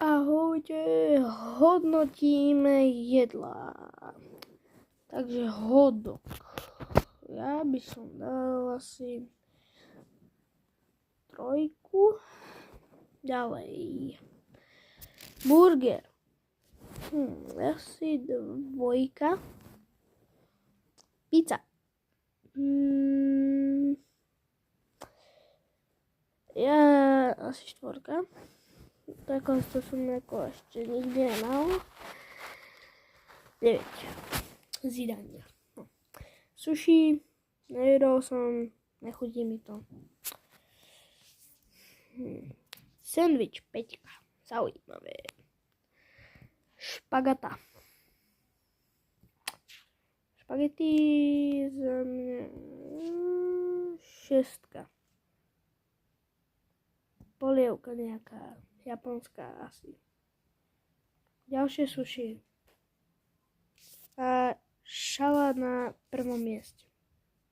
Ahojte, hodnotíme jedlá. Takže hotdog. Ja by som dal asi 3. Ďalej. Burger. Asi 2. Pizza. Ja asi 4. Takosto som ešte nikdy nemal. 9. Zidania. Sushi. Nejedol som. Nechutí mi to. Sandwich 5. Zaujímavé. Špagata. Špagety za mňa 6. Polievka nejaká. Japonská asi. Ďalšie sushi. A šalát na prvom mieste.